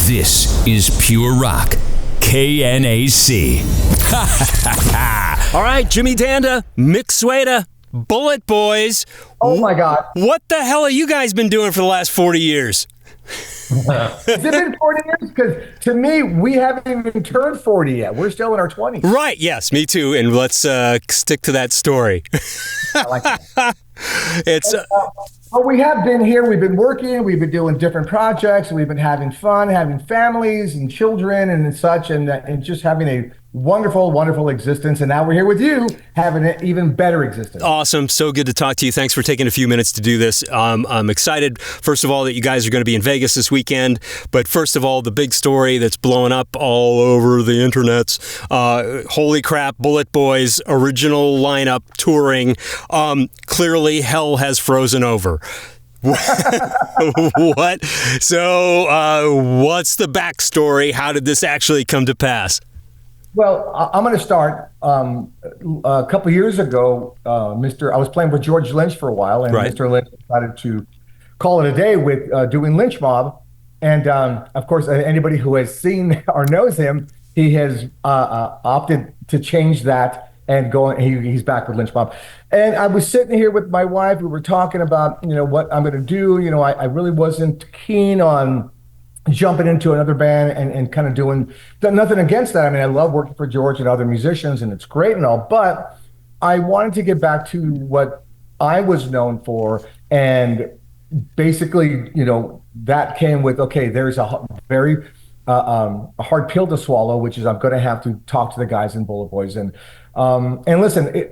This is Pure Rock, KNAC. All right, Jimmy D'Anda, Mick Sweda, Bulletboys. Oh my God. What the hell have you guys been doing for the last 40 years? Has it been 40 years? Because to me, we haven't even turned 40 yet. We're still in our 20s. Right, yes, me too. And let's stick to that story. I like that. It's Well, we have been here. We've been working. We've been doing different projects. We've been having fun, having families and children and such, and just having a wonderful, wonderful existence. And now we're here with you, having an even better existence. awesome. So good to talk to you. Thanks for taking a few minutes to do this. I'm excited, first of all, that you guys are going to be in Vegas this weekend. But first of all, the big story that's blowing up all over the internets. Holy crap, Bulletboys original lineup touring. Clearly, hell has frozen over. What? So, what's the backstory? How did this actually come to pass? Well, I'm going to start. A couple years ago, I was playing with George Lynch for a while, and Right. Mr. Lynch decided to call it a day with doing Lynch Mob. And of course, anybody who has seen or knows him, he has opted to change that and he's back with Lynch Mob. And I was sitting here with my wife. We were talking about, what I'm going to do. I really wasn't keen on jumping into another band and kind of doing nothing against that. I mean, I love working for George and other musicians, and it's great and all, but I wanted to get back to what I was known for. And basically, that came with, okay, there's a very a hard pill to swallow, which is I'm going to have to talk to the guys in Bulletboys. And listen,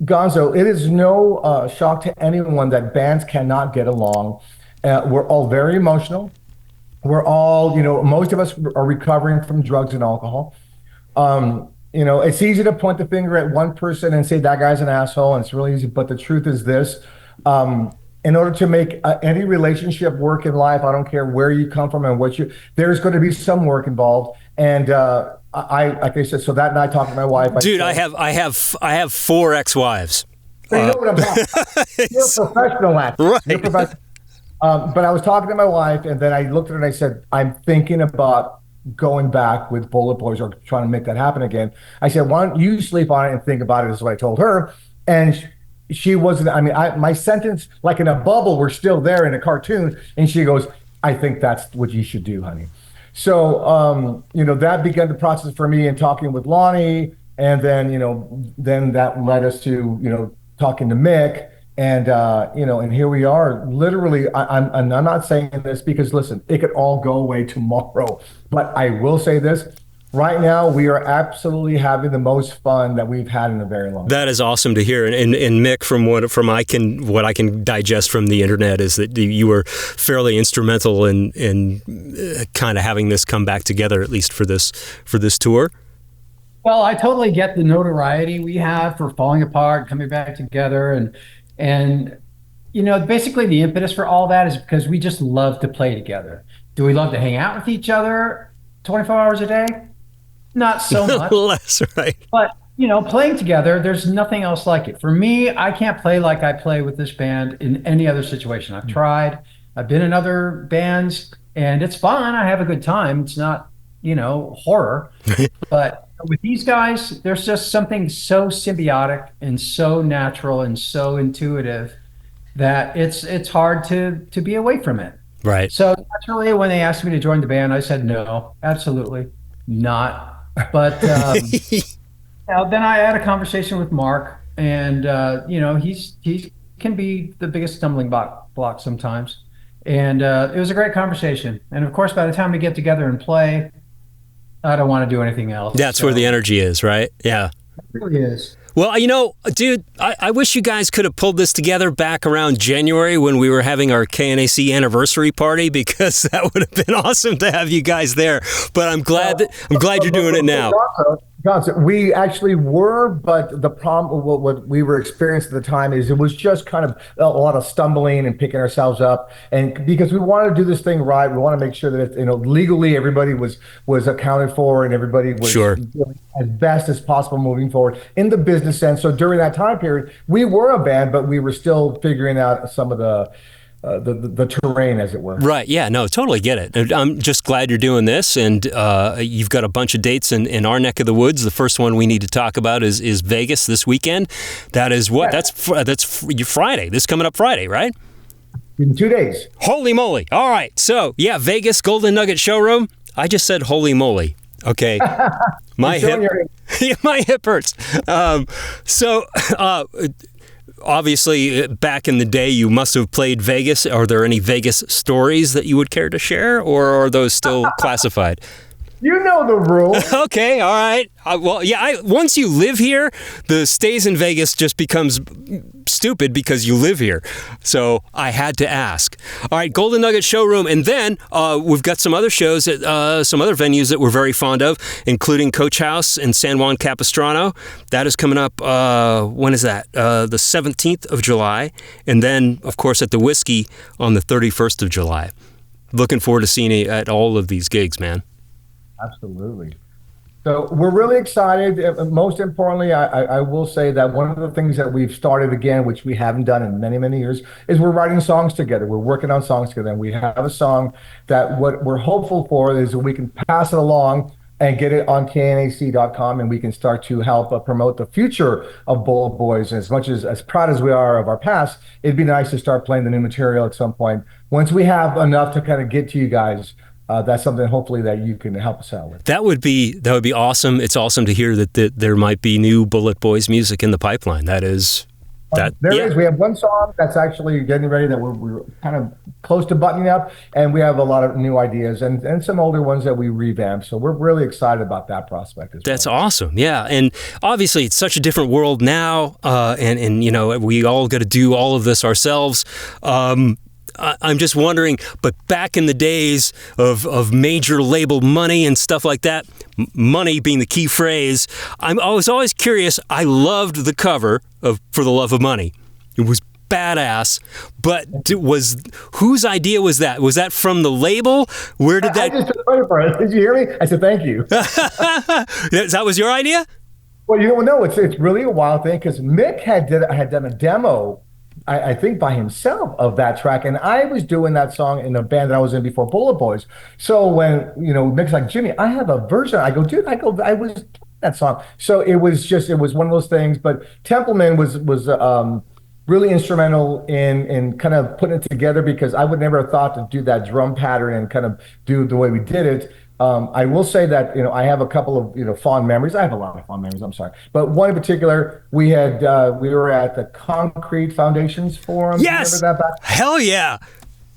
Gonzo, it is no shock to anyone that bands cannot get along. We're all very emotional. We're all, most of us are recovering from drugs and alcohol. It's easy to point the finger at one person and say that guy's an asshole, and it's really easy. But the truth is this: in order to make any relationship work in life, I don't care where you come from and there's going to be some work involved. And like I said, so that night talking to my wife, Dude, I have 4 ex-wives. So you know what I'm talking about. You're a professional at Right. You're a professional. But I was talking to my wife, and then I looked at her and I said, I'm thinking about going back with Bulletboys or trying to make that happen again. I said, why don't you sleep on it and think about it, is what I told her. And she wasn't, my sentence, like in a bubble, were still there in a cartoon. And she goes, I think that's what you should do, honey. So, that began the process for me in talking with Lonnie. And then, then that led us to, talking to Mick. And, and here we are. Literally, I'm not saying this because, listen, it could all go away tomorrow. But I will say this. Right now, we are absolutely having the most fun that we've had in a very long time. That is awesome to hear. And Mick, from what I can digest from the internet, is that you were fairly instrumental in kind of having this come back together, at least for this tour. Well, I totally get the notoriety we have for falling apart, coming back together, and basically the impetus for all that is because we just love to play together. Do we love to hang out with each other 24 hours a day? Not so much. Less, right. But, playing together, there's nothing else like it. For me, I can't play like I play with this band in any other situation. I've tried. I've been in other bands, and it's fun. I have a good time. It's not, horror. But with these guys, there's just something so symbiotic and so natural and so intuitive that it's hard to be away from it. Right. So naturally, when they asked me to join the band, I said no, absolutely not. But then I had a conversation with Mark, and he can be the biggest stumbling block sometimes. And it was a great conversation. And of course, by the time we get together and play, I don't want to do anything else. That's where the energy is, right? Yeah. It really is. Well, dude, I wish you guys could have pulled this together back around January when we were having our KNAC anniversary party, because that would have been awesome to have you guys there. But I'm glad you're doing it now. Gonzo, we actually were, but the problem, what we were experiencing at the time is it was just kind of a lot of stumbling and picking ourselves up. And because we wanted to do this thing right, we want to make sure that, legally everybody was accounted for and everybody was doing as best as possible moving forward in the business sense. So during that time period, we were a band, but we were still figuring out some of the the terrain, as it were. Right. Yeah. No, totally get it. And I'm just glad you're doing this, and you've got a bunch of dates in our neck of the woods. The first one we need to talk about is Vegas this weekend. That is what? Yeah. That's Friday. This coming up Friday, right? In 2 days. Holy moly! All right. So yeah, Vegas Golden Nugget Showroom. I just said holy moly. Okay. My hip hurts. Obviously, back in the day, you must have played Vegas. Are there any Vegas stories that you would care to share, or are those still classified? You know the rules. Okay, all right. Once you live here, the stays in Vegas just becomes stupid because you live here. So I had to ask. All right, Golden Nugget Showroom. And then we've got some other shows at some other venues that we're very fond of, including Coach House in San Juan Capistrano. That is coming up, when is that? The 17th of July. And then, of course, at the Whiskey on the 31st of July. Looking forward to seeing you at all of these gigs, man. Absolutely. So we're really excited. Most importantly, I will say that one of the things that we've started again, which we haven't done in many, many years, is we're writing songs together. We're working on songs together. And we have a song that what we're hopeful for is that we can pass it along and get it on KNAC.com, and we can start to help promote the future of Bulletboys. And as much as proud as we are of our past, it'd be nice to start playing the new material at some point. Once we have enough to kind of get to you guys, that's something hopefully that you can help us out with. That would be awesome. It's awesome to hear that there might be new Bulletboys music in the pipeline. There is. We have one song that's actually getting ready that we're kind of close to buttoning up, and we have a lot of new ideas and some older ones that we revamped. So we're really excited about that prospect as well. That's awesome. Yeah, and obviously it's such a different world now, and you know, we all got to do all of this ourselves. I'm just wondering, but back in the days of major label money and stuff like that, money being the key phrase, I was always curious. I loved the cover of For the Love of Money. It was badass, but whose idea was that? Was that from the label? Where did that? I just took credit for it. Did you hear me? I said thank you. That was your idea? Well, you know, no, it's really a wild thing because Mick had done a demo, I think by himself, of that track, and I was doing that song in a band that I was in before, Bulletboys. So when Mick's like, Jimmy, I have a version. I go, dude, I was that song. So it was one of those things. But Templeman was really instrumental in kind of putting it together, because I would never have thought to do that drum pattern and kind of do the way we did it. I will say that, I have a couple of, fond memories. I have a lot of fond memories, I'm sorry. But one in particular, we were at the Concrete Foundations Forum. Yes! Remember that back? Hell yeah!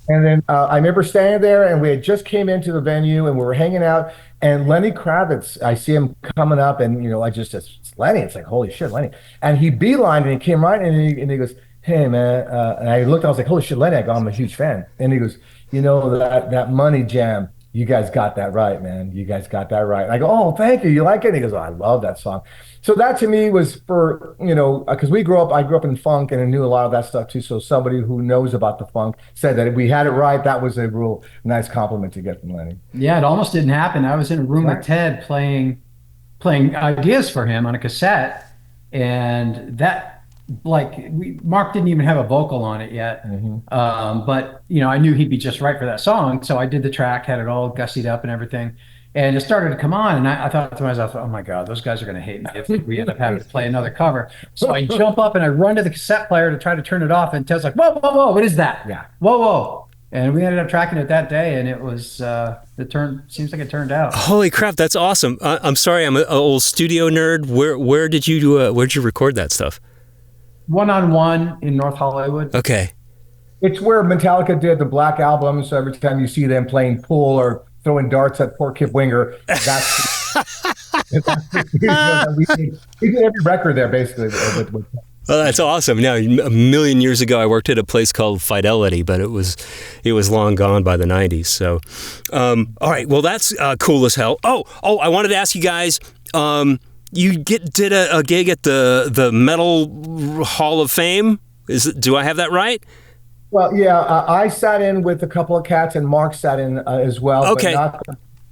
And then I remember standing there, and we had just came into the venue, and we were hanging out, and Lenny Kravitz, I see him coming up, and, it's Lenny. It's like, holy shit, Lenny. And he beelined, and he came right, and he goes, hey, man. And I looked, I was like, holy shit, Lenny. I go, I'm a huge fan. And he goes, that Money Jam, you guys got that right, man. You guys got that right. And I go, oh, thank you. You like it? And he goes, oh, I love that song. So that to me was for, because I grew up in funk, and I knew a lot of that stuff too. So somebody who knows about the funk said that if we had it right, that was a real nice compliment to get from Lenny. Yeah, it almost didn't happen. I was in a room with Ted playing ideas for him on a cassette, and that, Mark didn't even have a vocal on it yet. Mm-hmm. But I knew he'd be just right for that song. So I did the track, had it all gussied up and everything. And it started to come on. And I thought to myself, oh my God, those guys are going to hate me if we end up having to play another cover. So I jump up and I run to the cassette player to try to turn it off. And Ted's like, whoa, whoa, whoa, what is that? Yeah. Whoa, whoa. And we ended up tracking it that day. And it was, seems like it turned out. Holy crap, that's awesome. I'm sorry, I'm an old studio nerd. Where did you record that stuff? 1-on-1 in North Hollywood. Okay. It's where Metallica did the Black Album. So every time you see them playing pool or throwing darts at poor Kip Winger, that's we did every record there, basically. Well, that's awesome. Now, a million years ago, I worked at a place called Fidelity, but it was long gone by the 90s. So, all right. Well, that's cool as hell. Oh, I wanted to ask you guys, you did a gig at the Metal Hall of Fame. Do I have that right? Well, yeah, I sat in with a couple of cats, and Mark sat in as well. Okay.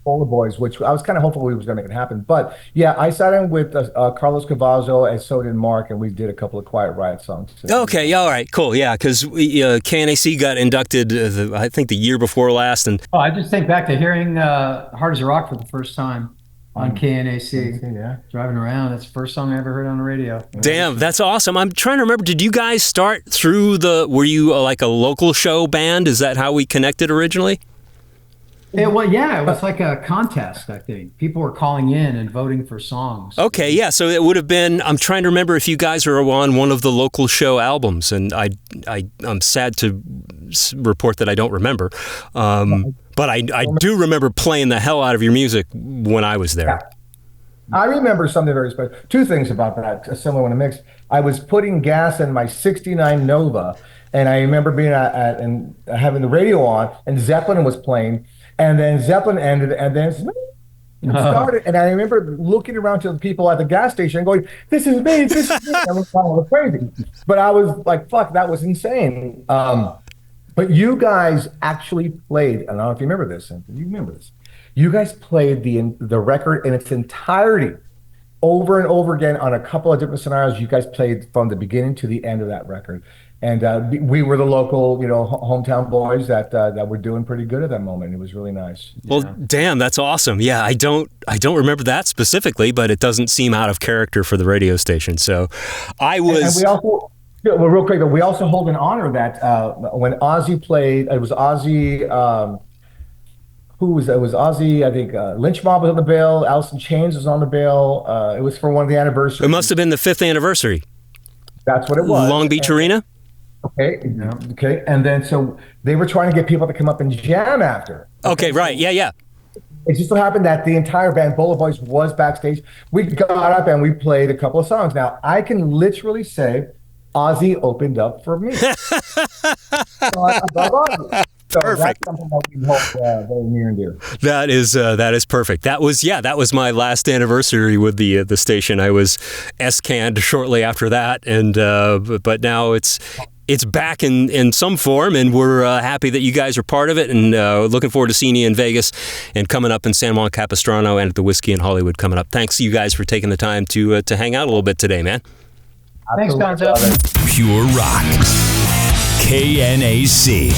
Bulletboys, which I was kind of hopeful we was going to make it happen. But yeah, I sat in with Carlos Cavazo, and so did Mark, and we did a couple of Quiet Riot songs. Okay, all right, cool. Yeah, because KNAC got inducted, I think the year before last, and I just think back to hearing "Hard as a Rock" for the first time on KNAC. Yeah, driving around. That's the first song I ever heard on the radio. damn, that's awesome. I'm trying to remember. Did you guys start through were you like a local show band? Is that how we connected originally? It was like a contest, I think. People were calling in and voting for songs. Okay, yeah, so it would have been, I'm trying to remember if you guys are on one of the local show albums, and I'm sad to report that I don't remember. But I do remember playing the hell out of your music when I was there. Yeah. I remember something very special. Two things about that, a similar one to Mix. I was putting gas in my 69 Nova, and I remember being and having the radio on, and Zeppelin was playing, and then Zeppelin ended, and then it started, and I remember looking around to the people at the gas station and going, "This is me, this is me." I was crazy, but I was like, "Fuck, that was insane." But you guys actually played. I don't know if you remember this. You remember this? You guys played the record in its entirety, over and over again on a couple of different scenarios. You guys played from the beginning to the end of that record. And we were the local, hometown boys that were doing pretty good at that moment. It was really nice. Well, damn, that's awesome. Yeah, I don't remember that specifically, but it doesn't seem out of character for the radio station. So I was. And we also, real quick, we also hold in honor that when Ozzy played, it was Ozzy. Who was that? It was Ozzy. I think Lynch Mob was on the bill. Alice in Chains was on the bill. It was for one of the anniversaries. It must have been the 5th anniversary. That's what it was. Long Beach Arena. Okay. Yeah. Okay. And then so they were trying to get people to come up and jam after. Okay. Right. Yeah. It just so happened that the entire band, Bulletboys, was backstage. We got up and we played a couple of songs. Now I can literally say, Ozzy opened up for me. So perfect. That's something that we hold very near and dear. That is perfect. That was my last anniversary with the station. I was S-canned shortly after that, and but now it's back in some form, and we're happy that you guys are part of it, and looking forward to seeing you in Vegas and coming up in San Juan Capistrano and at the Whiskey in Hollywood coming up. Thanks you guys for taking the time to hang out a little bit today, man. Thanks, Gonzo. Pure Rock. KNAC.